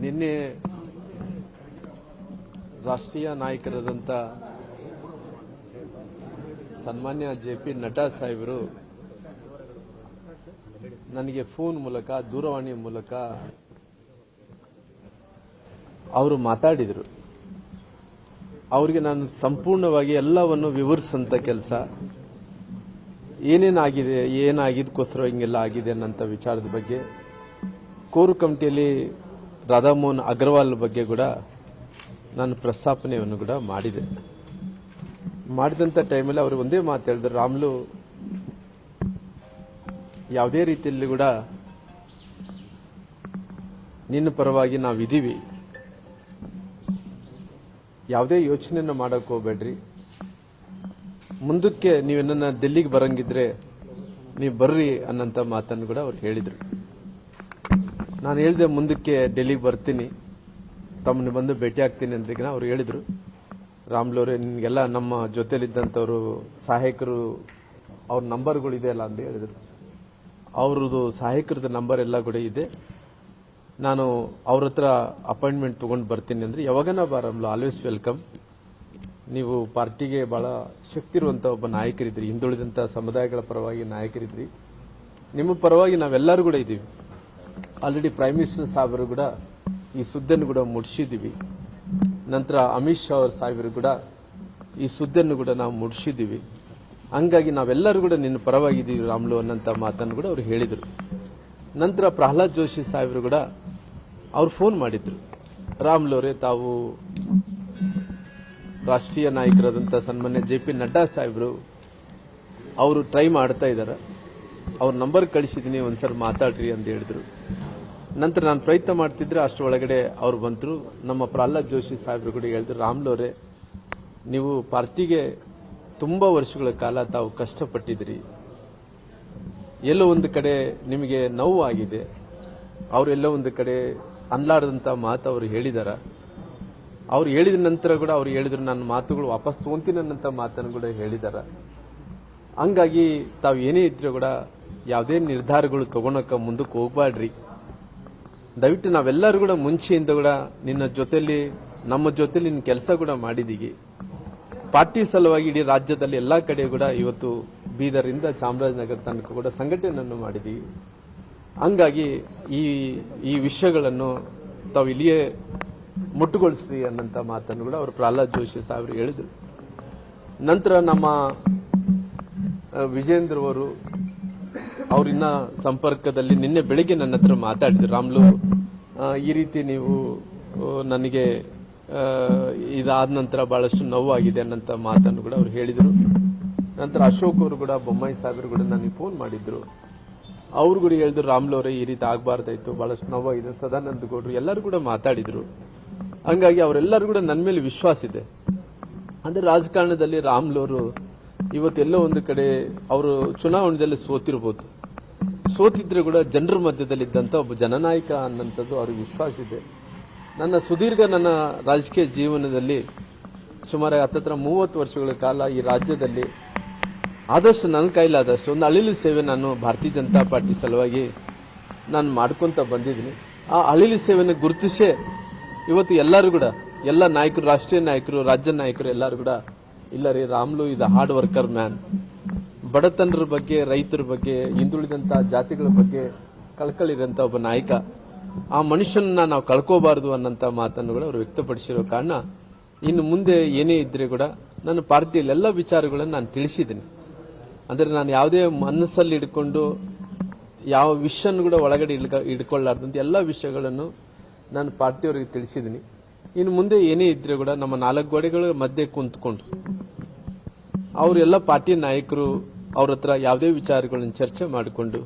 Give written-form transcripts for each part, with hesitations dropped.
ನಿನ್ನೆ ರಾಷ್ಟ್ರೀಯ ನಾಯಕರಾದಂಥ ಸನ್ಮಾನ್ಯ ಜೆ.ಪಿ. ನಡ್ಡಾ ಸಾಹೇಬರು ನನಗೆ ಫೋನ್ ಮೂಲಕ ದೂರವಾಣಿ ಮೂಲಕ ಅವರು ಮಾತಾಡಿದರು. ಅವರಿಗೆ ನಾನು ಸಂಪೂರ್ಣವಾಗಿ ಎಲ್ಲವನ್ನು ವಿವರಿಸಂತ ಕೆಲಸ, ಏನೇನಾಗಿದೆ, ಏನಾಗಿದ್ದಕ್ಕೋಸ್ಕರ ಹಿಂಗೆಲ್ಲ ಆಗಿದೆ ಅನ್ನೋಂಥ ವಿಚಾರದ ಬಗ್ಗೆ, ಕೋರ್ ಕಮಿಟಿಯಲ್ಲಿ ರಾಧಾಮೋಹನ್ ಅಗರ್ವಾಲ್ ಬಗ್ಗೆ ಕೂಡ ನಾನು ಪ್ರಸ್ತಾಪನೆಯನ್ನು ಕೂಡ ಮಾಡಿದಂಥ ಟೈಮಲ್ಲಿ ಅವರು ಒಂದೇ ಮಾತು ಹೇಳಿದ್ರು, ರಾಮ್ಲು ಯಾವುದೇ ರೀತಿಯಲ್ಲಿ ಕೂಡ ನಿನ್ನ ಪರವಾಗಿ ನಾವಿದ್ದೀವಿ, ಯಾವುದೇ ಯೋಚನೆಯನ್ನು ಮಾಡಕ್ಕೆ ಹೋಗ್ಬೇಡ್ರಿ, ಮುಂದಕ್ಕೆ ನೀವೇನ ಡೆಲ್ಲಿಗೆ ಬರಂಗಿದ್ರೆ ನೀವು ಬರ್ರಿ ಅನ್ನೋಂಥ ಮಾತನ್ನು ಕೂಡ ಅವ್ರು ಹೇಳಿದರು. ನಾನು ಹೇಳಿದೆ ಮುಂದಕ್ಕೆ ಡೆಲ್ಲಿಗೆ ಬರ್ತೀನಿ, ತಮ್ಮನ್ನು ಬಂದು ಭೇಟಿ ಆಗ್ತೀನಿ ಅಂದ್ರಿಗಿನ ಅವ್ರು ಹೇಳಿದರು, ರಾಮ್ಲವ್ರೆ ನಿಮಗೆಲ್ಲ ನಮ್ಮ ಜೊತೆಲಿದ್ದಂಥವ್ರು ಸಹಾಯಕರು ಅವ್ರ ನಂಬರ್ಗಳಿದೆ ಅಲ್ಲ ಅಂತ ಹೇಳಿದರು. ಅವ್ರದ್ದು ಸಹಾಯಕರದ ನಂಬರ್ ಎಲ್ಲ ಕೂಡ ಇದೆ, ನಾನು ಅವ್ರ ಹತ್ರ ಅಪಾಯಿಂಟ್ಮೆಂಟ್ ತೊಗೊಂಡು ಬರ್ತೀನಿ ಅಂದರೆ, ಯಾವಾಗನ ಬಾರಮ್ಲು, ಆಲ್ವೇಸ್ ವೆಲ್ಕಮ್. ನೀವು ಪಾರ್ಟಿಗೆ ಬಹಳ ಶಕ್ತಿ ಇರುವಂಥ ಒಬ್ಬ ನಾಯಕರಿದ್ರಿ, ಹಿಂದುಳಿದಂಥ ಸಮುದಾಯಗಳ ಪರವಾಗಿ ನಾಯಕರಿದ್ರಿ, ನಿಮ್ಮ ಪರವಾಗಿ ನಾವೆಲ್ಲರೂ ಕೂಡ ಇದ್ದೀವಿ. ಆಲ್ರೆಡಿ ಪ್ರೈಮ್ ಮಿನಿಸ್ಟರ್ ಸಾಹೇಬರು ಕೂಡ ಈ ಸುದ್ದಿಯನ್ನು ಕೂಡ ಮುಡಿಸಿದ್ದೀವಿ. ನಂತರ ಅಮಿತ್ ಶಾ ಅವ್ರ ಸಾಹೇಬರು ಕೂಡ ಈ ಸುದ್ದಿಯನ್ನು ಕೂಡ ನಾವು ಮುಡಿಸಿದ್ದೀವಿ. ಹಂಗಾಗಿ ನಾವೆಲ್ಲರೂ ಕೂಡ ನಿನ್ನ ಪರವಾಗಿದ್ದೀವಿ ರಾಮ್ಲು ಅನ್ನೋಂಥ ಮಾತನ್ನು ಕೂಡ ಅವರು ಹೇಳಿದರು. ನಂತರ ಪ್ರಹ್ಲಾದ್ ಜೋಶಿ ಸಾಹೇಬರು ಕೂಡ ಅವ್ರು ಫೋನ್ ಮಾಡಿದ್ರು, ರಾಮ್ಲವರೇ ತಾವು ರಾಷ್ಟ್ರೀಯ ನಾಯಕರಾದಂಥ ಸನ್ಮಾನ್ಯ ಜೆ.ಪಿ. ನಡ್ಡಾ ಸಾಹೇಬರು ಅವರು ಟ್ರೈ ಮಾಡ್ತಾ ಇದ್ದಾರೆ, ಅವ್ರ ನಂಬರ್ ಕಳಿಸಿದ್ದೀನಿ, ಒಂದ್ಸಲ ಮಾತಾಡ್ರಿ ಅಂತ ಹೇಳಿದ್ರು. ನಂತರ ನಾನು ಪ್ರಯತ್ನ ಮಾಡ್ತಿದ್ರೆ ಅಷ್ಟರೊಳಗಡೆ ಅವ್ರು ಬಂದರು. ನಮ್ಮ ಪ್ರಹ್ಲಾದ್ ಜೋಶಿ ಸಾಹೇಬರು ಕೂಡ ಹೇಳಿದ್ರು, ರಾಮ್ಲವರೇ ನೀವು ಪಾರ್ಟಿಗೆ ತುಂಬ ವರ್ಷಗಳ ಕಾಲ ತಾವು ಕಷ್ಟಪಟ್ಟಿದ್ರಿ, ಎಲ್ಲೋ ಒಂದು ಕಡೆ ನಿಮಗೆ ನೋವು ಆಗಿದೆ, ಅವರೆಲ್ಲೋ ಒಂದು ಕಡೆ ಅನ್ಲಾಡದಂಥ ಮಾತು ಅವರು ಹೇಳಿದಾರ. ಅವ್ರು ಹೇಳಿದ ನಂತರ ಕೂಡ ಅವ್ರು ಹೇಳಿದ್ರು, ನನ್ನ ಮಾತುಗಳು ವಾಪಸ್ ತೊಗೊಂತೀನಿ ಅನ್ನೋಂಥ ಮಾತನ್ನು ಕೂಡ ಹೇಳಿದಾರ. ಹಂಗಾಗಿ ತಾವು ಏನೇ ಇದ್ರೂ ಕೂಡ ಯಾವುದೇ ನಿರ್ಧಾರಗಳು ತಗೊಳಕ ಮುಂದಕ್ಕೆ ಹೋಗ್ಬಾಡ್ರಿ, ದಯವಿಟ್ಟು ನಾವೆಲ್ಲರೂ ಕೂಡ ಮುಂಚೆಯಿಂದ ಕೂಡ ನಿನ್ನ ಜೊತೆಲಿ ನಮ್ಮ ಜೊತೆಲಿ ನಿನ್ನ ಕೆಲಸ ಕೂಡ ಮಾಡಿದೀವಿ. ಪಾರ್ಟಿ ಸಲುವಾಗಿ ಇಡೀ ರಾಜ್ಯದಲ್ಲಿ ಎಲ್ಲಾ ಕಡೆ ಕೂಡ ಇವತ್ತು ಬೀದರಿಂದ ಚಾಮರಾಜನಗರ ತನಕ ಕೂಡ ಸಂಘಟನೆಯನ್ನು ಮಾಡಿದೀವಿ. ಹಂಗಾಗಿ ಈ ವಿಷಯಗಳನ್ನು ತಾವು ಇಲ್ಲಿಯೇ ಮುಟ್ಟುಗೊಳಿಸಿ ಅನ್ನಂತ ಮಾತನ್ನು ಕೂಡ ಅವರು ಪ್ರಹ್ಲಾದ್ ಜೋಶಿ ಸಾಹೇಬರು ಹೇಳಿದರು. ನಂತರ ನಮ್ಮ ವಿಜೇಂದ್ರ ಅವರಿನ್ನ ಸಂಪರ್ಕದಲ್ಲಿ ನಿನ್ನೆ ಬೆಳಿಗ್ಗೆ ನನ್ನ ಹತ್ರ ಮಾತಾಡಿದ್ರು, ರಾಮ್ಲು ಈ ರೀತಿ ನೀವು ನನಗೆ ಇದಾದ ನಂತರ ಬಹಳಷ್ಟು ನೋವಾಗಿದೆ ಅನ್ನಂತ ಮಾತನ್ನು ಕೂಡ ಅವ್ರು ಹೇಳಿದರು. ನಂತರ ಅಶೋಕ್ ಅವರು ಕೂಡ, ಬೊಮ್ಮಾಯಿ ಸಾಹೇಬರು ಕೂಡ ನನಗೆ ಫೋನ್ ಮಾಡಿದ್ರು, ಅವ್ರು ಕೂಡ ಹೇಳಿದ್ರು, ರಾಮ್ಲವರೇ ಈ ರೀತಿ ಆಗಬಾರ್ದಾಯ್ತು, ಬಹಳಷ್ಟು ನೋವಾಗಿದೆ. ಸದಾನಂದ ಗೌಡರು ಎಲ್ಲರೂ ಕೂಡ ಮಾತಾಡಿದ್ರು. ಹಂಗಾಗಿ ಅವರೆಲ್ಲರೂ ಕೂಡ ನನ್ನ ಮೇಲೆ ವಿಶ್ವಾಸ ಇದೆ. ಅಂದ್ರೆ ರಾಜಕಾರಣದಲ್ಲಿ ರಾಮ್ಲವರು ಇವತ್ತೆಲ್ಲೋ ಒಂದು ಕಡೆ ಅವರು ಚುನಾವಣೆಯಲ್ಲಿ ಸೋತಿರ್ಬೋದು, ಸೋತಿದ್ರೆ ಕೂಡ ಜನರ ಮಧ್ಯದಲ್ಲಿದ್ದಂಥ ಒಬ್ಬ ಜನನಾಯಕ ಅನ್ನೋಂಥದ್ದು ಅವ್ರಿಗೆ ವಿಶ್ವಾಸ ಇದೆ. ನನ್ನ ಸುದೀರ್ಘ ನನ್ನ ರಾಜಕೀಯ ಜೀವನದಲ್ಲಿ ಸುಮಾರು 30 ವರ್ಷಗಳ ಕಾಲ ಈ ರಾಜ್ಯದಲ್ಲಿ ಆದಷ್ಟು ನನ್ನ ಕೈಲಾದಷ್ಟು ಒಂದು ಅಳಿಲು ಸೇವೆ ನಾನು ಭಾರತೀಯ ಜನತಾ ಪಾರ್ಟಿ ಸಲುವಾಗಿ ನಾನು ಮಾಡ್ಕೊಂತ ಬಂದಿದ್ದೀನಿ. ಆ ಅಳಿಲು ಸೇವೆಯನ್ನು ಗುರುತಿಸೇ ಇವತ್ತು ಎಲ್ಲರೂ ಕೂಡ, ಎಲ್ಲ ನಾಯಕರು, ರಾಷ್ಟ್ರೀಯ ನಾಯಕರು, ರಾಜ್ಯ ನಾಯಕರು ಎಲ್ಲರೂ ಕೂಡ, ಇಲ್ಲ ರೀ ರಾಮ್ಲು ಇದು ಹಾರ್ಡ್ ವರ್ಕರ್ ಮ್ಯಾನ್, ಬಡತನರ ಬಗ್ಗೆ, ರೈತರ ಬಗ್ಗೆ, ಹಿಂದುಳಿದಂತ ಜಾತಿಗಳ ಬಗ್ಗೆ ಕಳಕಳಿರಂತ ಒಬ್ಬ ನಾಯಕ, ಆ ಮನುಷ್ಯನನ್ನ ನಾವು ಕಳ್ಕೋಬಾರದು ಅನ್ನಂತ ಮಾತನ್ನು ಕೂಡ ಅವರು ವ್ಯಕ್ತಪಡಿಸಿರೋ ಕಾರಣ ಇನ್ನು ಮುಂದೆ ಏನೇ ಇದ್ರೆ ಕೂಡ ನನ್ನ ಪಾರ್ಟಿಯಲ್ಲಿ ಎಲ್ಲ ವಿಚಾರಗಳನ್ನು ನಾನು ತಿಳಿಸಿದ್ದೀನಿ. ಅಂದ್ರೆ ನಾನು ಯಾವುದೇ ಮನಸ್ಸಲ್ಲಿ ಇಟ್ಕೊಂಡು ಯಾವ ವಿಷಯವನ್ನು ಕೂಡ ಒಳಗಡೆ ಇಟ್ಕೊಳ್ಳಾರ್ದಂತ ಎಲ್ಲ ವಿಷಯಗಳನ್ನು ನಾನು ಪಾರ್ಟಿಯವರಿಗೆ ತಿಳಿಸಿದ್ದೀನಿ. ಇನ್ನು ಮುಂದೆ ಏನೇ ಇದ್ರೆ ಕೂಡ ನಮ್ಮ 4 ಗೋಡೆಗಳ ಮಧ್ಯೆ ಕುಂತ್ಕೊಂಡು ಅವರೆಲ್ಲ ಪಾರ್ಟಿ ನಾಯಕರು ಅವ್ರ ಹತ್ರ ಯಾವುದೇ ವಿಚಾರಗಳನ್ನು ಚರ್ಚೆ ಮಾಡಿಕೊಂಡು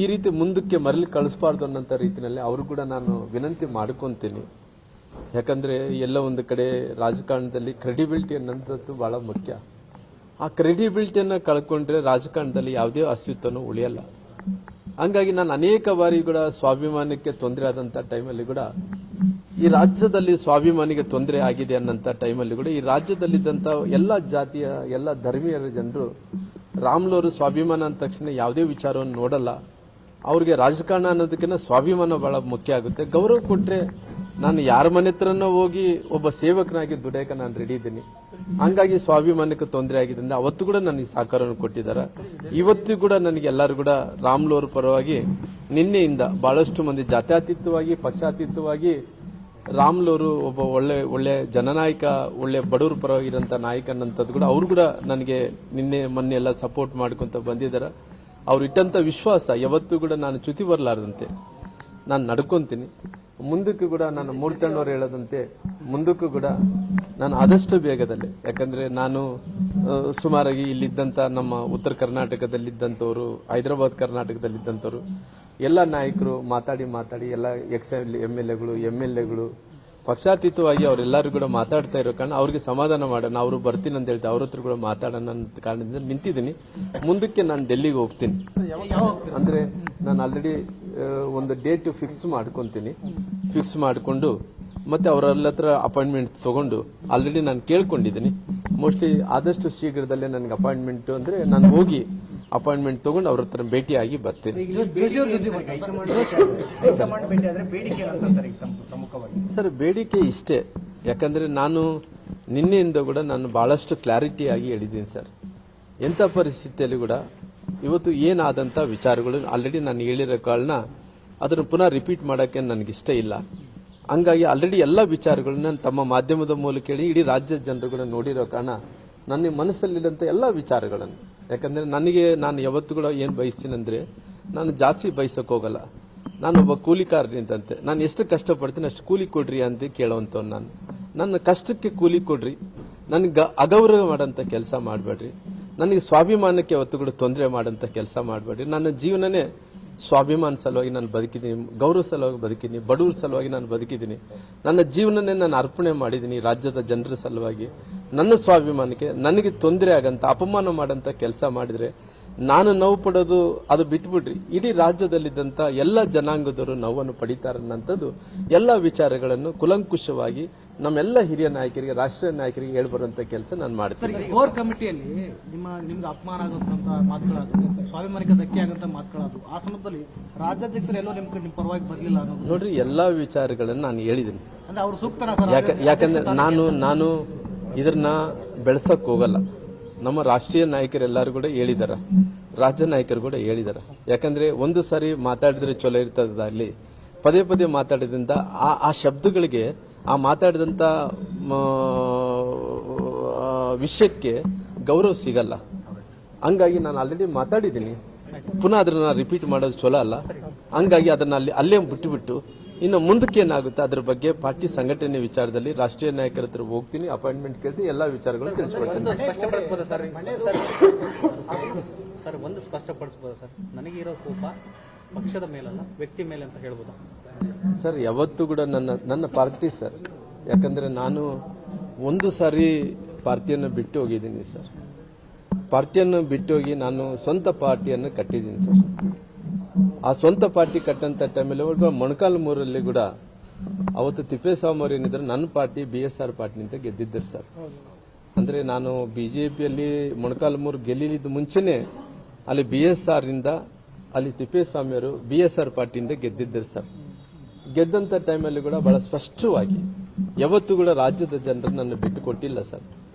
ಈ ರೀತಿ ಮುಂದಕ್ಕೆ ಮರಳಿ ಕಳಿಸಬಾರ್ದು ಅನ್ನೋಂಥ ರೀತಿಯಲ್ಲಿ ಅವರು ಕೂಡ ನಾನು ವಿನಂತಿ ಮಾಡ್ಕೊಂತೀನಿ. ಯಾಕಂದ್ರೆ ಎಲ್ಲ ಒಂದು ಕಡೆ ರಾಜಕಾರಣದಲ್ಲಿ ಕ್ರೆಡಿಬಿಲಿಟಿ ಅನ್ನೋಂಥದ್ದು ಬಹಳ ಮುಖ್ಯ. ಆ ಕ್ರೆಡಿಬಿಲಿಟಿಯನ್ನ ಕಳ್ಕೊಂಡ್ರೆ ರಾಜಕಾರಣದಲ್ಲಿ ಯಾವುದೇ ಅಸ್ತಿತ್ವನೂ ಉಳಿಯಲ್ಲ. ಹಂಗಾಗಿ ನಾನು ಅನೇಕ ಬಾರಿ ಕೂಡ ಸ್ವಾಭಿಮಾನಕ್ಕೆ ತೊಂದರೆ ಆದಂತ ಟೈಮಲ್ಲಿ ಕೂಡ, ಈ ರಾಜ್ಯದಲ್ಲಿ ಸ್ವಾಭಿಮಾನಿಗೆ ತೊಂದರೆ ಆಗಿದೆ ಅನ್ನಂತ ಟೈಮಲ್ಲಿ ಕೂಡ ಈ ರಾಜ್ಯದಲ್ಲಿದ್ದಂತ ಎಲ್ಲ ಜಾತಿಯ, ಎಲ್ಲ ಧರ್ಮೀಯರ ಜನರು ರಾಮ್ಲವರು ಸ್ವಾಭಿಮಾನ ಅಂದ ತಕ್ಷಣ ಯಾವುದೇ ವಿಚಾರವನ್ನು ನೋಡಲ್ಲ, ಅವ್ರಿಗೆ ರಾಜಕಾರಣ ಅನ್ನೋದಕ್ಕಿಂತ ಸ್ವಾಭಿಮಾನ ಬಹಳ ಮುಖ್ಯ ಆಗುತ್ತೆ. ಗೌರವ ಕೊಟ್ರೆ ನಾನು ಯಾರ ಮನೆ ಹತ್ರನ ಹೋಗಿ ಒಬ್ಬ ಸೇವಕನಾಗಿ ದುಡಿಯಕ್ಕೆ ನಾನು ರೆಡಿ ಇದ್ದೀನಿ. ಹಂಗಾಗಿ ಸ್ವಾಭಿಮಾನಕ್ಕೆ ತೊಂದರೆ ಆಗಿದೆ. ಅವತ್ತು ಕೂಡ ನನಗೆ ಸಹಕಾರವನ್ನು ಕೊಟ್ಟಿದ್ದಾರೆ. ಇವತ್ತು ಕೂಡ ನನಗೆ ಎಲ್ಲರೂ ಕೂಡ ರಾಮ್ಲು ಅವರ ಪರವಾಗಿ ನಿನ್ನೆಯಿಂದ ಬಹಳಷ್ಟು ಮಂದಿ ಜಾತ್ಯತೀತವಾಗಿ ಪಕ್ಷಾತೀತವಾಗಿ ರಾಮ್ಲು ಅವರು ಒಬ್ಬ ಒಳ್ಳೆ ಜನನಾಯಕ, ಒಳ್ಳೆ ಬಡವರ ಪರವಾಗಿರೋಂಥ ನಾಯಕನಂತದ್ದು ಕೂಡ ಅವರು ಕೂಡ ನನಗೆ ನಿನ್ನೆ ಮೊನ್ನೆ ಎಲ್ಲ ಸಪೋರ್ಟ್ ಮಾಡ್ಕೊಂತ ಬಂದಿದ್ದಾರೆ. ಅವ್ರು ಇಟ್ಟಂತ ವಿಶ್ವಾಸ ಯಾವತ್ತೂ ಕೂಡ ನಾನು ಚ್ಯುತಿ ಬರಲಾರದಂತೆ ನಾನು ನಡ್ಕೊಂತೀನಿ. ಮುಂದಕ್ಕೂ ಕೂಡ ನಾನು ಮೂರ್ತಣ್ಣವ್ರು ಹೇಳೋದಂತೆ ಮುಂದಕ್ಕೂ ಕೂಡ ನಾನು ಆದಷ್ಟು ಬೇಗದಲ್ಲಿ, ಯಾಕಂದ್ರೆ ನಾನು ಸುಮಾರಾಗಿ ಇಲ್ಲಿದ್ದಂತ ನಮ್ಮ ಉತ್ತರ ಕರ್ನಾಟಕದಲ್ಲಿದ್ದಂಥವ್ರು, ಹೈದರಾಬಾದ್ ಕರ್ನಾಟಕದಲ್ಲಿದ್ದಂಥವ್ರು ಎಲ್ಲ ನಾಯಕರು ಮಾತಾಡಿ ಎಲ್ಲ MLAಗಳು ಪಕ್ಷಾತೀತವಾಗಿ ಅವರೆಲ್ಲರೂ ಕೂಡ ಮಾತಾಡ್ತಾ ಇರೋ ಕಾರಣ ಅವ್ರಿಗೆ ಸಮಾಧಾನ ಮಾಡೋಣ, ಅವರು ಬರ್ತೀನಿ ಅಂತ ಹೇಳ್ತಾರೆ, ಅವ್ರ ಹತ್ರ ಕೂಡ ಮಾತಾಡೋಣ ಅಂತ ಕಾರಣದಿಂದ ನಿಂತಿದ್ದೀನಿ. ಮುಂದಕ್ಕೆ ನಾನು ಡೆಲ್ಲಿಗೆ ಹೋಗ್ತೀನಿ. ಅಂದ್ರೆ ನಾನು ಆಲ್ರೆಡಿ ಒಂದು ಡೇಟ್ ಫಿಕ್ಸ್ ಮಾಡ್ಕೊಂಡು ಮತ್ತೆ ಅವರೆಲ್ಲ ಹತ್ರ ಅಪಾಯಿಂಟ್ಮೆಂಟ್ ತಗೊಂಡು ಆಲ್ರೆಡಿ ನಾನು ಕೇಳ್ಕೊಂಡಿದ್ದೀನಿ. ಮೋಸ್ಟ್ಲಿ ಆದಷ್ಟು ಶೀಘ್ರದಲ್ಲೇ ನನಗೆ ಅಪಾಯಿಂಟ್ಮೆಂಟ್ ಅಂದ್ರೆ ನಾನು ಹೋಗಿ ಅಪಾಯಿಂಟ್ಮೆಂಟ್ ತಗೊಂಡು ಅವ್ರ ಹತ್ರ ಭೇಟಿಯಾಗಿ ಬರ್ತೀನಿ. ಸರ್, ಬೇಡಿಕೆ ಇಷ್ಟೇ. ಯಾಕಂದ್ರೆ ನಾನು ನಿನ್ನೆಯಿಂದ ಕೂಡ ನಾನು ಬಹಳಷ್ಟು ಕ್ಲಾರಿಟಿ ಆಗಿ ಹೇಳಿದ್ದೀನಿ ಸರ್. ಎಂಥ ಪರಿಸ್ಥಿತಿಯಲ್ಲಿ ಕೂಡ ಇವತ್ತು ಏನಾದಂತ ವಿಚಾರಗಳು ಆಲ್ರೆಡಿ ನಾನು ಹೇಳಿರೋ ಕಾರಣ ಅದನ್ನು ಪುನಃ ರಿಪೀಟ್ ಮಾಡೋಕ್ಕೆ ನನಗಿಷ್ಟ ಇಲ್ಲ. ಹಂಗಾಗಿ ಆಲ್ರೆಡಿ ಎಲ್ಲ ವಿಚಾರಗಳನ್ನ ತಮ್ಮ ಮಾಧ್ಯಮದ ಮೂಲಕ ಹೇಳಿ ಇಡೀ ರಾಜ್ಯದ ಜನರುಗಳನ್ನ ನೋಡಿರೋ ಕಾರಣ ನನ್ನ ಮನಸ್ಸಲ್ಲಿದ್ದಂಥ ಎಲ್ಲ ವಿಚಾರಗಳನ್ನು, ಯಾಕಂದ್ರೆ ನಾನು ಯಾವತ್ತೂ ಕೂಡ ಏನು ಬಯಸ್ತೀನಂದ್ರೆ ನಾನು ಜಾಸ್ತಿ ಬಯಸಕ್ ಹೋಗಲ್ಲ. ನಾನೊಬ್ಬ ಕೂಲಿಕಾರನಿಂದಂತೆ ನಾನು ಎಷ್ಟು ಕಷ್ಟಪಡ್ತೀನಿ ಅಷ್ಟು ಕೂಲಿ ಕೊಡ್ರಿ ಅಂತ ಕೇಳೋವಂಥವ್ನು ನಾನು. ನನ್ನ ಕಷ್ಟಕ್ಕೆ ಕೂಲಿ ಕೊಡ್ರಿ, ನನಗೆ ಅಗೌರವ ಮಾಡೋಂಥ ಕೆಲಸ ಮಾಡಬೇಡ್ರಿ, ನನಗೆ ಸ್ವಾಭಿಮಾನಕ್ಕೆ ಯಾವತ್ತೂ ಕೂಡ ತೊಂದರೆ ಮಾಡೋಂಥ ಕೆಲಸ ಮಾಡಬೇಡ್ರಿ. ನನ್ನ ಜೀವನನೇ ಸ್ವಾಭಿಮಾನ ಸಲುವಾಗಿ ನಾನು ಬದುಕಿದ್ದೀನಿ, ಗೌರವ ಸಲುವಾಗಿ ಬದುಕಿದ್ದೀನಿ, ಬಡವರ ಸಲುವಾಗಿ ನಾನು ಬದುಕಿದ್ದೀನಿ. ನನ್ನ ಜೀವನನೇ ನಾನು ಅರ್ಪಣೆ ಮಾಡಿದ್ದೀನಿ ರಾಜ್ಯದ ಜನರ ಸಲುವಾಗಿ. ನನ್ನ ಸ್ವಾಭಿಮಾನಕ್ಕೆ ನನಗೆ ತೊಂದರೆ ಆಗಂತ ಅಪಮಾನ ಮಾಡಂತ ಕೆಲಸ ಮಾಡಿದ್ರೆ ನಾನು ನೋವು ಪಡೋದು ಅದು ಬಿಟ್ಬಿಡ್ರಿ, ಇಡೀ ರಾಜ್ಯದಲ್ಲಿದ್ದಂತ ಎಲ್ಲ ಜನಾಂಗದವರು ನೋವನ್ನು ಪಡಿತಾರನ್ನಂಥದ್ದು ಎಲ್ಲ ವಿಚಾರಗಳನ್ನು ಕುಲಂಕುಷವಾಗಿ ನಮ್ಮೆಲ್ಲ ಹಿರಿಯ ನಾಯಕರಿಗೆ, ರಾಷ್ಟ್ರೀಯ ನಾಯಕರಿಗೆ ಹೇಳ್ಬರುವಂತ ಕೆಲಸ ನಾನು ಮಾಡ್ತೀನಿ. ಕೋರ್ ಕಮಿಟಿಯಲ್ಲಿ ನಿಮ್ಗೆ ಅಪಮಾನ ಆಗುವಂತ ಮಾತುಗಳಾದ್ರು, ಸ್ವಾಭಿಮಾನಕ್ಕೆ ಧಕ್ಕೆ ಆಗುವಂತ ಮಾತುಗಳಾದ್ರು, ಆ ಸಂದರ್ಭದಲ್ಲಿ ರಾಜ್ಯಾಧ್ಯಕ್ಷರು ಎಲ್ಲೋ ನಿಮ್ಮ ಪರವಾಗಿ ಬರಲಿಲ್ಲ ಅನ್ನೋದು ನೋಡ್ರಿ, ಎಲ್ಲಾ ವಿಚಾರಗಳನ್ನು ನಾನು ಹೇಳಿದ್ದೀನಿ. ಅಂದ್ರೆ ಅವರು ಸೂಕ್ತನ ಯಾಕಂದ್ರೆ ನಾನು ಇದನ್ನ ಬೆಳೆಸಕ್ ಹೋಗಲ್ಲ. ನಮ್ಮ ರಾಷ್ಟ್ರೀಯ ನಾಯಕರೆಲ್ಲರೂ ಕೂಡ ಹೇಳಿದಾರ, ರಾಜ್ಯ ನಾಯಕರು ಕೂಡ ಹೇಳಿದಾರ. ಯಾಕಂದ್ರೆ ಒಂದು ಸಾರಿ ಮಾತಾಡಿದ್ರೆ ಚಲೋ ಇರ್ತದ, ಅಲ್ಲಿ ಪದೇ ಪದೇ ಮಾತಾಡಿದ್ರಿಂದ ಆ ಶಬ್ದಗಳಿಗೆ, ಆ ಮಾತಾಡಿದಂತ ವಿಷಯಕ್ಕೆ ಗೌರವ ಸಿಗಲ್ಲ. ಹಂಗಾಗಿ ನಾನು ಆಲ್ರೆಡಿ ಮಾತಾಡಿದ್ದೀನಿ, ಪುನಃ ಅದನ್ನ ರಿಪೀಟ್ ಮಾಡೋದು ಚಲೋ ಅಲ್ಲ. ಹಂಗಾಗಿ ಅದನ್ನ ಅಲ್ಲೇ ಬಿಟ್ಟು ಇನ್ನು ಮುಂದಕ್ಕೆ ಏನಾಗುತ್ತೆ ಅದ್ರ ಬಗ್ಗೆ ಪಾರ್ಟಿ ಸಂಘಟನೆ ವಿಚಾರದಲ್ಲಿ ರಾಷ್ಟ್ರೀಯ ನಾಯಕರ ಹತ್ರ ಹೋಗ್ತೀನಿ, ಅಪಾಯಿಂಟ್ಮೆಂಟ್ ಕೇಳ್ತೀನಿ, ಎಲ್ಲಾ ವಿಚಾರಗಳು ತಿಳಿಸ್ಕೊಡ್ತೀನಿ. ಸರ್, ಒಂದು ಸ್ಪಷ್ಟಪಡಿಸಬಹುದು ಸರ್, ನನಗಿರೋ ಕೋಪ ಪಕ್ಷದ ಮೇಲಲ್ಲ ವ್ಯಕ್ತಿ ಮೇಲೆ ಅಂತ ಹೇಳ್ಬೋದು ಸರ್. ಯಾವತ್ತೂ ಕೂಡ ನನ್ನ ಪಾರ್ಟಿ ಸರ್. ಯಾಕಂದ್ರೆ ನಾನು ಒಂದು ಸಾರಿ ಪಾರ್ಟಿಯನ್ನು ಬಿಟ್ಟು ಹೋಗಿದ್ದೀನಿ ಸರ್. ಪಾರ್ಟಿಯನ್ನು ಬಿಟ್ಟು ಹೋಗಿ ನಾನು ಸ್ವಂತ ಪಾರ್ಟಿಯನ್ನು ಕಟ್ಟಿದ್ದೀನಿ ಸರ್. ಆ ಸ್ವಂತ ಪಾರ್ಟಿ ಕಟ್ಟಂತ ಟೈಮಲ್ಲಿ ಮೊಣಕಾಲ್ಮೂರಲ್ಲಿ ಕೂಡ ಅವತ್ತು ತಿಪ್ಪೇಸ್ವಾಮಿ ಅವರು ಏನಿದ್ರು ನನ್ನ ಪಾರ್ಟಿ BSR ಪಾರ್ಟಿನಿಂದ ಗೆದ್ದಿದ್ದರು ಸರ್. ಅಂದ್ರೆ ನಾನು ಬಿಜೆಪಿಯಲ್ಲಿ ಮೊಣಕಾಲ್ಮೂರು ಗೆಲ್ಲಿದ ಮುಂಚೆನೆ ಅಲ್ಲಿ BSR ಇಂದ ಅಲ್ಲಿ ತಿಪ್ಪೇಸ್ವಾಮಿ ಅವರು BSR ಪಾರ್ಟಿಯಿಂದ ಗೆದ್ದಿದ್ದರು ಸರ್. ಗೆದ್ದಂತ ಟೈಮಲ್ಲಿ ಕೂಡ ಬಹಳ ಸ್ಪಷ್ಟವಾಗಿ ಯಾವತ್ತೂ ಕೂಡ ರಾಜ್ಯದ ಜನರು ನನ್ನ ಬಿಟ್ಟು ಕೊಟ್ಟಿಲ್ಲ ಸರ್.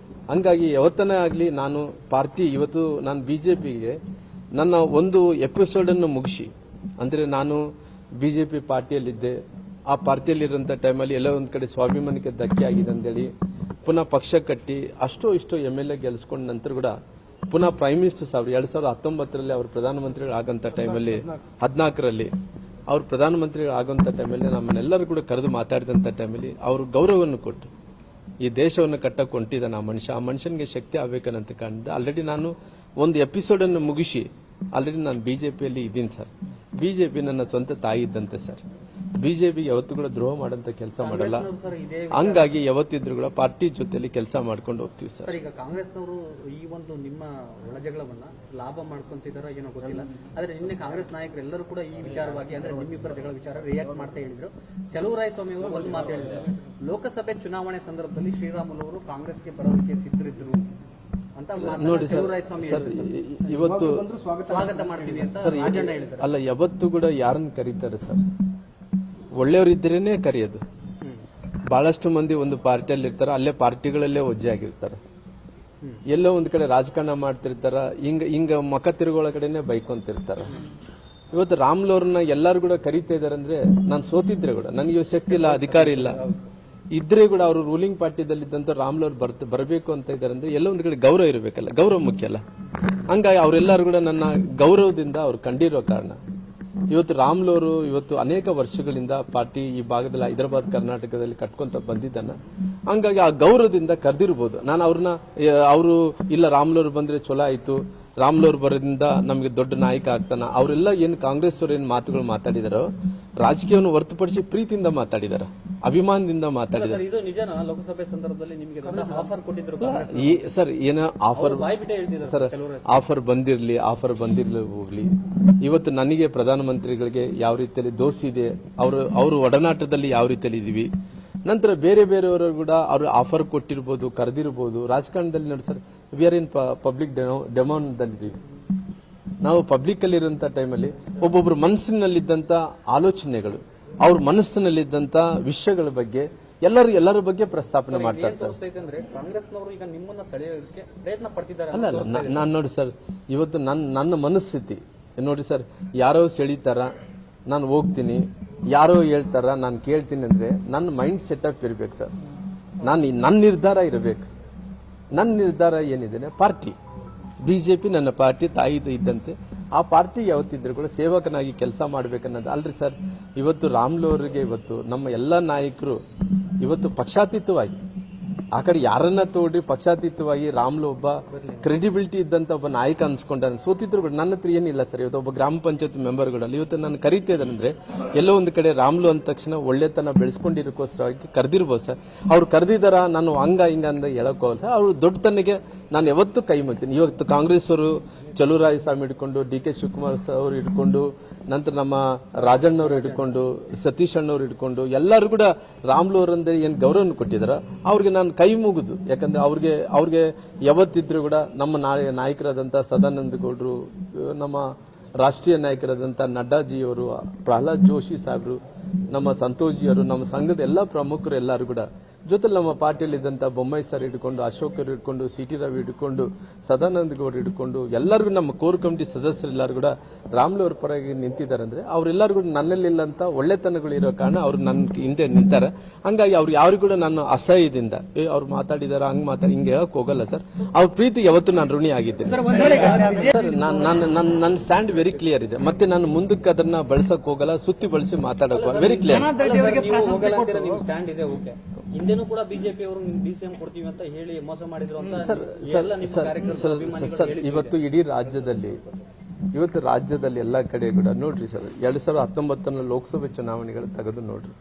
ಹಂಗಾಗಿ ಯಾವತ್ತನೇ ಆಗಲಿ ನಾನು ಪಾರ್ಟಿ, ಇವತ್ತು ನಾನು ಬಿಜೆಪಿಗೆ ನನ್ನ ಒಂದು ಎಪಿಸೋಡ್ ಅನ್ನು ಮುಗಿಸಿ, ಅಂದ್ರೆ ನಾನು ಬಿಜೆಪಿ ಪಾರ್ಟಿಯಲ್ಲಿದ್ದೆ, ಆ ಪಾರ್ಟಿಯಲ್ಲಿರುವಂತ ಟೈಮಲ್ಲಿ ಎಲ್ಲ ಒಂದ್ ಕಡೆ ಸ್ವಾಭಿಮಾನಕ್ಕೆ ಧಕ್ಕೆ ಆಗಿದೆ ಅಂತೇಳಿ ಪುನಃ ಪಕ್ಷ ಕಟ್ಟಿ ಅಷ್ಟೋ ಇಷ್ಟೋ MLA ಗೆಲ್ಸ್ಕೊಂಡ ನಂತರ ಕೂಡ ಪುನಃ ಪ್ರೈಮ್ ಮಿನಿಸ್ಟರ್ಸ್ ಅವರು 2019ರಲ್ಲಿ ಅವರು ಪ್ರಧಾನಮಂತ್ರಿಗಳು ಆಗಂತ ಟೈಮಲ್ಲಿ 14ರಲ್ಲಿ ಅವರು ಪ್ರಧಾನಮಂತ್ರಿಗಳು ಆಗುವಂತ ಟೈಮಲ್ಲಿ ನಮ್ಮನ್ನೆಲ್ಲರೂ ಕೂಡ ಕರೆದು ಮಾತಾಡಿದಂತ ಟೈಮಲ್ಲಿ ಅವರು ಗೌರವವನ್ನು ಕೊಟ್ಟು ಈ ದೇಶವನ್ನು ಕಟ್ಟಕ್ಕೆ ಹೊಂಟಿದ್ದಾನೆ ಆ ಮನುಷ್ಯನಿಗೆ ಶಕ್ತಿ ಆಗ್ಬೇಕನ್ನಂತ ಕಾಣಿದೆ. ಆಲ್ರೆಡಿ ನಾನು ಒಂದು ಎಪಿಸೋಡ್ ಅನ್ನು ಮುಗಿಸಿ ಆಲ್ರೆಡಿ ನಾನು ಬಿಜೆಪಿಯಲ್ಲಿ ಇದ್ದೀನಿ ಸರ್. ಬಿಜೆಪಿ ನನ್ನ ಸ್ವಂತ ತಾಯಿ ಇದ್ದಂತೆ ಸರ್. ಬಿಜೆಪಿ ಯಾವತ್ತೂ ಕೂಡ ದ್ರೋಹ ಮಾಡಂತ ಕೆಲಸ ಮಾಡಲ್ಲ. ಹಂಗಾಗಿ ಯಾವತ್ತಿದ್ರು ಕೂಡ ಪಾರ್ಟಿ ಜೊತೆಲಿ ಕೆಲಸ ಮಾಡ್ಕೊಂಡು ಹೋಗ್ತೀವಿ ಸರ್. ಈಗ ಕಾಂಗ್ರೆಸ್ನವರು ಈ ಒಂದು ನಿಮ್ಮ ಒಳಜಗಳವನ್ನ ಲಾಭ ಮಾಡ್ಕೊಂತಿದಾರ ಏನೋ ಗೊತ್ತಿಲ್ಲ, ಆದ್ರೆ ನಿನ್ನೆ ಕಾಂಗ್ರೆಸ್ ನಾಯಕರೆಲ್ಲರೂ ಕೂಡ ಈ ವಿಚಾರವಾಗಿ, ಅಂದ್ರೆ ನಿಮ್ಮಿಬ್ಬರ ಜಗಳ ವಿಚಾರ ರಿಯಾಕ್ಟ್ ಮಾಡ್ತಾ ಹೇಳಿದ್ರು. ಚಲುವರಾಯಸ್ವಾಮಿ ಅವರು ಒಂದು ಮಾತು ಹೇಳಿದ್ರು, ಲೋಕಸಭೆ ಚುನಾವಣೆ ಸಂದರ್ಭದಲ್ಲಿ ಶ್ರೀರಾಮುಲು ಅವರು ಕಾಂಗ್ರೆಸ್ಗೆ ಬರೋದಕ್ಕೆ ಸಿದ್ಧರಿದ್ರು ಅಂತ ನೋಡಿ ಸರ್, ಚಲುವರಾಯಸ್ವಾಮಿ ಸರ್ ಇವತ್ತು ಸ್ವಾಗತ ಮಾಡ್ತೀವಿ ಅಂತ ಸರ್ ರಾಜಣ್ಣ ಹೇಳಿದ್ದಾರೆ. ಅಲ್ಲ, ಯಾವತ್ತು ಕೂಡ ಯಾರನ್ನ ಕರೀತಾರೆ ಸರ್? ಒಳ್ಳೆಯವರಿದ್ದರೇನೆ ಕರೆಯೋದು. ಬಹಳಷ್ಟು ಮಂದಿ ಒಂದು ಪಾರ್ಟಿಯಲ್ಲಿ ಇರ್ತಾರ, ಅಲ್ಲೇ ಪಾರ್ಟಿಗಳಲ್ಲೇ ಒಜ್ಜೆ ಆಗಿರ್ತಾರೆ. ಎಲ್ಲೋ ಒಂದ್ ಕಡೆ ರಾಜಕಾರಣ ಮಾಡ್ತಿರ್ತಾರ, ಹಿಂಗ ಮಕ ತಿರುಗೋಳ ಕಡೆನೆ ಬೈಕೊಂತಿರ್ತಾರ. ಇವತ್ತು ರಾಮ್ಲವ್ರನ್ನ ಎಲ್ಲಾರು ಕೂಡ ಕರೀತಾ ಇದಾರೆ ಅಂದ್ರೆ, ನಾನು ಸೋತಿದ್ರೆ ಕೂಡ ನನಗೆ ಶಕ್ತಿ ಇಲ್ಲ, ಅಧಿಕಾರ ಇಲ್ಲ ಇದ್ರೆ ಕೂಡ ಅವರು ರೂಲಿಂಗ್ ಪಾರ್ಟಿದಲ್ಲಿದ್ದಂತ ರಾಮ್ಲವ್ರು ಬರಬೇಕು ಅಂತ ಇದಾರೆ ಅಂದ್ರೆ ಎಲ್ಲೋ ಒಂದ್ ಕಡೆ ಗೌರವ ಇರಬೇಕಲ್ಲ, ಗೌರವ ಮುಖ್ಯ ಅಲ್ಲ. ಹಂಗಾಗಿ ಅವರೆಲ್ಲರೂ ಕೂಡ ನನ್ನ ಗೌರವದಿಂದ ಅವ್ರು ಕಂಡಿರೋ ಕಾರಣ ಇವತ್ತು ರಾಮ್ಲವರು ಇವತ್ತು ಅನೇಕ ವರ್ಷಗಳಿಂದ ಪಾರ್ಟಿ ಈ ಭಾಗದಲ್ಲಿ ಹೈದರಾಬಾದ್ ಕರ್ನಾಟಕದಲ್ಲಿ ಕಟ್ಕೊಂತ ಬಂದಿದ್ದಾನ. ಹಂಗಾಗಿ ಆ ಗೌರವದಿಂದ ಕರೆದಿರ್ಬೋದು. ನಾನು ಅವ್ರನ್ನ ಅವರು ಇಲ್ಲ ರಾಮ್ಲವ್ರು ಬಂದ್ರೆ ಚಲೋ ಆಯ್ತು, ರಾಮ್ಲವ್ರು ಬರೋದ್ರಿಂದ ನಮಗೆ ದೊಡ್ಡ ನಾಯಕ ಆಗ್ತಾನ, ಅವರೆಲ್ಲ ಏನು ಕಾಂಗ್ರೆಸ್ ಅವರು ಏನು ಮಾತುಗಳು ಮಾತಾಡಿದಾರೋ ರಾಜಕೀಯವನ್ನು ಹೊರತುಪಡಿಸಿ ಪ್ರೀತಿಯಿಂದ ಮಾತಾಡಿದಾರ, ಅಭಿಮಾನದಿಂದ ಮಾತಾಡಿದಾರೆ. ಇದು ನಿಜನಾ? ಲೋಕಸಭೆ ಸಂದರ್ಭದಲ್ಲಿ ನಿಮಗೆ ಆಫರ್ ಕೊಟ್ಟಿದ್ರು ಸರ್, ಏನ ಆಫರ್ ಸರ್, ಆಫರ್ ಬಂದಿರ್ಲಿ ಹೋಗ್ಲಿ, ಇವತ್ತು ನನಗೆ ಪ್ರಧಾನಮಂತ್ರಿಗಳಿಗೆ ಯಾವ ರೀತಿಯಲ್ಲಿ ದೋಸ್ತಿ ಇದೆ, ಅವರು ಒಡನಾಟದಲ್ಲಿ ಯಾವ ರೀತಿಯಲ್ಲಿ ಇದೀವಿ, ನಂತರ ಬೇರೆಯವರು ಕೂಡ ಅವರು ಆಫರ್ ಕೊಟ್ಟಿರ್ಬೋದು, ಕರೆದಿರ್ಬೋದು. ರಾಜಕಾರಣದಲ್ಲಿ ನೋಡಿ sir, we are in public ಡೆಮಾಂಡ್ದಲ್ಲಿದ್ದೀವಿ ನಾವು. ಪಬ್ಲಿಕ್ ಅಲ್ಲಿ ಇರುವಂತ ಟೈಮಲ್ಲಿ ಒಬ್ಬೊಬ್ರು ಮನಸ್ಸಿನಲ್ಲಿದ್ದಂತ ಆಲೋಚನೆಗಳು, ಅವ್ರ ಮನಸ್ಸಿನಲ್ಲಿದ್ದಂತ ವಿಷಯಗಳ ಬಗ್ಗೆ ಎಲ್ಲರ ಬಗ್ಗೆ ಪ್ರಸ್ತಾಪನೆ ಮಾಡ್ತಾ ಇರ್ತಾರೆ. ಕಾಂಗ್ರೆಸ್ನವರು ಈಗ ನಿಮ್ಮನ್ನ ಸೆಳೆಯೋದಕ್ಕೆ ಪ್ರಯತ್ನ ಪಡ್ತಿದ್ದಾರೆ. ಅಲ್ಲ, ನಾನು ನೋಡಿ ಸರ್, ಇವತ್ತು ನನ್ನ ಮನಸ್ಥಿತಿ ನೋಡಿ ಸರ್, ಯಾರೋ ಸೆಳೀತಾರ ನಾನು ಹೋಗ್ತೀನಿ, ಯಾರೋ ಹೇಳ್ತಾರ ನಾನು ಕೇಳ್ತೀನಿ ಅಂದ್ರೆ ನನ್ನ ಮೈಂಡ್ ಸೆಟಪ್ ಇರ್ಬೇಕು ಸರ್. ನನ್ನ ನಿರ್ಧಾರ ಇರಬೇಕು. ನನ್ನ ನಿರ್ಧಾರ ಏನಿದೆ, ಪಾರ್ಟಿ ಬಿಜೆಪಿ ನನ್ನ ಪಾರ್ಟಿ, ತಾಯಿ ಇದ್ದಂತೆ ಆ ಪಾರ್ಟಿ ಯಾವತ್ತಿದ್ರು ಕೂಡ ಸೇವಕನಾಗಿ ಕೆಲಸ ಮಾಡ್ಬೇಕನ್ನೋದು ಅಲ್ರಿ ಸರ್. ಇವತ್ತು ರಾಮ್ಲವ್ರಿಗೆ ಇವತ್ತು ನಮ್ಮ ಎಲ್ಲ ನಾಯಕರು ಇವತ್ತು ಪಕ್ಷಾತೀತವಾಗಿ ಆ ಕಡೆ ಯಾರನ್ನ ತೋಡ್ರಿ ಪಕ್ಷಾತೀತವಾಗಿ ರಾಮ್ಲು ಒಬ್ಬ ಕ್ರೆಡಿಬಿಲಿಟಿ ಇದ್ದಂತ ಒಬ್ಬ ನಾಯಕ ಅನ್ಸ್ಕೊಂಡ. ಸೋತಿದ್ರು ಕೂಡ ನನ್ನ ಹತ್ರ ಏನಿಲ್ಲ ಸರ್. ಇವತ್ತು ಒಬ್ಬ ಗ್ರಾಮ ಪಂಚಾಯತ್ ಮೆಂಬರ್ಗಳಲ್ಲಿ ಇವತ್ತು ನಾನು ಕರೀತಾ ಇದ್ದಾನಂದ್ರೆ ಎಲ್ಲೋ ಒಂದು ಕಡೆ ರಾಮ್ಲು ಅಂದ ತಕ್ಷಣ ಒಳ್ಳೆತನ ಬೆಳೆಸ್ಕೊಂಡಿರೋಕ್ಕೋಸ್ಕರವಾಗಿ ಕರೆದಿರ್ಬೋದು ಸರ್. ಅವ್ರು ಕರೆದಿದ್ದಾರ, ನಾನು ಹಂಗ ಹಿಂಗ ಅಂದ ಹೇಳಕ್ ಹೋಗಲ್ಲ ಸರ್. ಅವ್ರು ದೊಡ್ಡತನಿಗೆ ನಾನು ಯಾವತ್ತೂ ಕೈ ಮುಗ್ತೀನಿ. ಇವತ್ತು ಕಾಂಗ್ರೆಸ್ ಅವರು ಚಲುವರಾಯಸ್ವಾಮಿ ಹಿಡ್ಕೊಂಡು, ಡಿ.ಕೆ. ಶಿವಕುಮಾರ್ ಅವರು ಹಿಡ್ಕೊಂಡು, ನಂತರ ನಮ್ಮ ರಾಜಣ್ಣವ್ರು ಹಿಡ್ಕೊಂಡು, ಸತೀಶ್ ಅಣ್ಣವ್ರು ಹಿಡ್ಕೊಂಡು ಎಲ್ಲರೂ ಕೂಡ ರಾಮ್ಲು ಅವರಂದ್ರೆ ಏನ್ ಗೌರವ ಕೊಟ್ಟಿದಾರ ಅವ್ರಿಗೆ ನಾನು ಕೈ ಮುಗಿದು. ಯಾಕಂದ್ರೆ ಅವ್ರಿಗೆ ಯಾವತ್ತಿದ್ರು ಕೂಡ ನಮ್ಮ ನಾಯಕರಾದಂತ ಸದಾನಂದ ಗೌಡ್ರು, ನಮ್ಮ ರಾಷ್ಟ್ರೀಯ ನಾಯಕರಾದಂತ ನಡ್ಡಾಜಿಯವರು, ಪ್ರಹ್ಲಾದ್ ಜೋಶಿ ಸಾಹೇಬ್ರು, ನಮ್ಮ ಸಂತೋಷ್ ಜಿಯವರು, ನಮ್ಮ ಸಂಘದ ಎಲ್ಲಾ ಪ್ರಮುಖರು ಎಲ್ಲರೂ ಕೂಡ ಜೊತೆ ನಮ್ಮ ಪಾರ್ಟಿಯಲ್ಲಿ ಇದ್ದಂತ ಬೊಮ್ಮಾಯಿ ಸರ್ ಹಿಡ್ಕೊಂಡು, ಅಶೋಕ್ ಅವರು ಹಿಡ್ಕೊಂಡು, ಸಿ.ಟಿ. ರವಿ ಹಿಡ್ಕೊಂಡು, ಸದಾನಂದ ಗೌಡ್ ಹಿಡ್ಕೊಂಡು ಎಲ್ಲರಿಗೂ ನಮ್ಮ ಕೋರ್ ಕಮಿಟಿ ಸದಸ್ಯರೆಲ್ಲರೂ ಕೂಡ ರಾಮ್ಲು ಅವ್ರ ಪರವಾಗಿ ನಿಂತಿದ್ದಾರೆ. ಅಂದ್ರೆ ಅವರೆಲ್ಲರಿಗೂ ನನ್ನಲ್ಲಿಲ್ಲಂತ ಒಳ್ಳೆತನಗಳು ಇರೋ ಕಾರಣ ಅವ್ರು ನನ್ನ ಹಿಂದೆ ನಿಂತಾರೆ. ಹಂಗಾಗಿ ಅವ್ರು ಯಾರಿಗೂ ಕೂಡ ನಾನು ಅಸಹ್ಯದಿಂದ ಅವ್ರು ಮಾತಾಡಿದಾರ ಹಿಂಗೆ ಹೇಳಕ್ ಹೋಗಲ್ಲ ಸರ್. ಅವ್ರ ಪ್ರೀತಿ ಯಾವತ್ತು ನಾನು ಋಣಿ ಆಗಿದ್ದೇನೆ ಸರ್. ನನ್ನ ಸ್ಟ್ಯಾಂಡ್ ವೆರಿ ಕ್ಲಿಯರ್ ಇದೆ. ಮತ್ತೆ ನಾನು ಮುಂದಕ್ಕೆ ಅದನ್ನ ಬಳಸಕ್ ಹೋಗಲ್ಲ, ಸುತ್ತಿ ಬಳಸಿ ಮಾತಾಡಕ್ ವೆರಿ ಕ್ಲಿಯರ್. ಹಿಂದೆನೂ ಕೂಡ ಬಿಜೆಪಿ ಅವರು ಡಿಸಿಎಂ ಕೊಡ್ತೀವಿ ಅಂತ ಹೇಳಿ ಮೋಸ ಮಾಡಿದ್ರು ಅಂತ ಸರ್. ಇವತ್ತು ಇಡೀ ರಾಜ್ಯದಲ್ಲಿ ಎಲ್ಲಾ ಕಡೆ ಕೂಡ ನೋಡ್ರಿ ಸರ್, 2019 ಲೋಕಸಭೆ ಚುನಾವಣೆಗಳು ತೆಗೆದು ನೋಡ್ರಿ.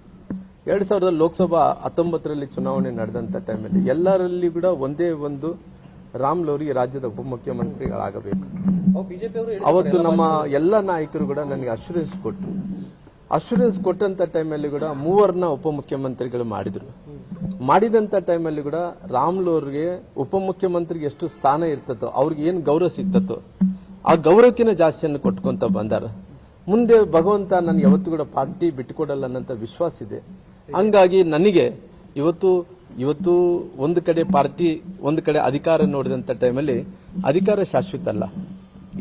2000 ಲೋಕಸಭಾ 19ರಲ್ಲಿ ಚುನಾವಣೆ ನಡೆದಂತ ಟೈಮಲ್ಲಿ ಎಲ್ಲರಲ್ಲಿ ಕೂಡ ಒಂದೇ ಒಂದು ರಾಮ್ಲು ಅವರಿಗೆ ರಾಜ್ಯದ ಉಪಮುಖ್ಯಮಂತ್ರಿಗಳಾಗಬೇಕು. ಅವತ್ತು ನಮ್ಮ ಎಲ್ಲ ನಾಯಕರು ಕೂಡ ನನಗೆ ಅಶ್ಯೂರೆನ್ಸ್ ಕೊಟ್ಟಂತ ಟೈಮಲ್ಲಿ ಕೂಡ 3 ಉಪಮುಖ್ಯಮಂತ್ರಿಗಳು ಮಾಡಿದಂತ ಟೈಮಲ್ಲಿ ಕೂಡ ರಾಮ್ಲು ಅವ್ರಿಗೆ ಉಪಮುಖ್ಯಮಂತ್ರಿಗೆ ಎಷ್ಟು ಸ್ಥಾನ ಇರ್ತತೋ, ಅವ್ರಿಗೆ ಏನ್ ಗೌರವ ಸಿಗ್ತತೋ ಆ ಗೌರವಕ್ಕಿಂತ ಜಾಸ್ತಿಯನ್ನು ಕೊಟ್ಕೊಂತ ಬಂದಾರ. ಮುಂದೆ ಭಗವಂತ ನನ್ ಯಾವತ್ತು ಕೂಡ ಪಾರ್ಟಿ ಬಿಟ್ಟುಕೊಡಲ್ಲ ಅನ್ನಂತ ವಿಶ್ವಾಸ ಇದೆ. ಹಂಗಾಗಿ ನನಗೆ ಇವತ್ತು ಒಂದು ಕಡೆ ಪಾರ್ಟಿ, ಒಂದು ಕಡೆ ಅಧಿಕಾರ ನೋಡಿದಂತ ಟೈಮಲ್ಲಿ ಅಧಿಕಾರ ಶಾಶ್ವತ ಅಲ್ಲ.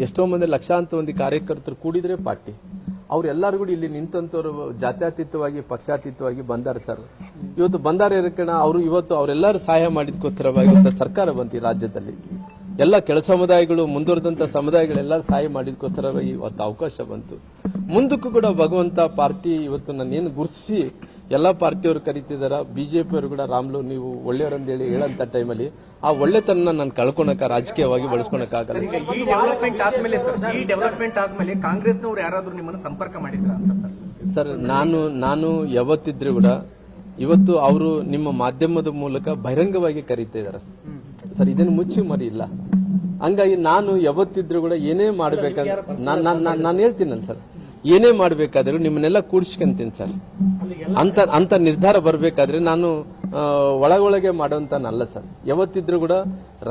ಎಷ್ಟೋ ಮಂದಿ ಲಕ್ಷಾಂತರ ಮಂದಿ ಕಾರ್ಯಕರ್ತರು ಕೂಡಿದ್ರೆ ಪಾರ್ಟಿ. ಅವ್ರೆಲ್ಲರೂ ಕೂಡ ಇಲ್ಲಿ ನಿಂತಂತವ್ರು ಜಾತ್ಯತೀತವಾಗಿ ಪಕ್ಷಾತೀತವಾಗಿ ಬಂದಾರ ಸರ್. ಇವತ್ತು ಬಂದಾರ ಇರಕಣ ಅವರು ಇವತ್ತು ಅವರೆಲ್ಲರೂ ಸಹಾಯ ಮಾಡಿದ್ಕೋಸ್ಕರವಾಗಿ ಸರ್ಕಾರ ಬಂತು. ಈ ರಾಜ್ಯದಲ್ಲಿ ಎಲ್ಲ ಕೆಳ ಸಮುದಾಯಗಳು, ಮುಂದುವರೆದಂತ ಸಮುದಾಯಗಳೆಲ್ಲರೂ ಸಹಾಯ ಮಾಡಿದ್ಕೋಸ್ಕರವಾಗಿ ಇವತ್ತು ಅವಕಾಶ ಬಂತು. ಮುಂದಕ್ಕೂ ಕೂಡ ಭಗವಂತ ಪಾರ್ಟಿ ಇವತ್ತು ನಾನೇನು ಗುರುತಿಸಿ ಎಲ್ಲಾ ಪಾರ್ಟಿಯವರು ಕರೀತಿದಾರ. ಬಿಜೆಪಿ ಅವರು ಕೂಡ ರಾಮ್ಲು ನೀವು ಒಳ್ಳೆಯವರಂತ ಹೇಳಂತ ಟೈಮಲ್ಲಿ ಆ ಒಳ್ಳೆತನ ನಾನು ಕಳ್ಕೊಳಕ ರಾಜಕೀಯವಾಗಿ ಬಳಸ್ಕೊಳಕ್ಕಾಗಲ್ಲ. ಈ ಡೆವಲಪ್ಮೆಂಟ್ ಆದ್ಮೇಲೆ ಕಾಂಗ್ರೆಸ್ನವರು ಯಾರಾದ್ರೂ ನಿಮ್ಮನ್ನು ಸಂಪರ್ಕ ಮಾಡಿದ್ರ ಅಂತ ಸರ್? ನಾನು ಯಾವತ್ತಿದ್ರು ಕೂಡ ಇವತ್ತು ಅವರು ನಿಮ್ಮ ಮಾಧ್ಯಮದ ಮೂಲಕ ಬಹಿರಂಗವಾಗಿ ಕರೀತಾ ಇದಾರೆ ಸರ್. ಇದನ್ನು ಮುಚ್ಚಿ ಮರಿ ಇಲ್ಲ. ಹಂಗಾಗಿ ನಾನು ಯಾವತ್ತಿದ್ರು ಕೂಡ ಏನೇ ಮಾಡ್ಬೇಕಂದ್ರೆ ನಾನು ಹೇಳ್ತೀನಲ್ಲ ಸರ್, ಏನೇ ಮಾಡ್ಬೇಕಾದ್ರೂ ನಿಮ್ಮನ್ನೆಲ್ಲ ಕೂಡಿಸ್ಕೊಂತೀನಿ ಸರ್. ಅಂತ ನಿರ್ಧಾರ ಬರ್ಬೇಕಾದ್ರೆ ನಾನು ಒಳಗೊಳಗೆ ಮಾಡುವಂತನಲ್ಲ ಸರ್. ಯಾವತ್ತಿದ್ರೂ ಕೂಡ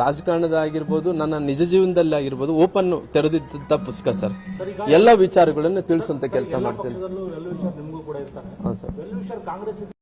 ರಾಜಕಾರಣದ ಆಗಿರ್ಬೋದು, ನನ್ನ ನಿಜ ಜೀವನದಲ್ಲಿ ಆಗಿರ್ಬೋದು ಓಪನ್ ತೆರೆದಿದ್ದಂತ ಪುಸ್ತಕ ಸರ್. ಎಲ್ಲ ವಿಚಾರಗಳನ್ನು ತಿಳಿಸುವಂತ ಕೆಲಸ ಮಾಡ್ತೇನೆ. ನಿಮಗೂ ಕೂಡ ಇರ್ತಾರೆ. ಹಾಂ ಸರ್.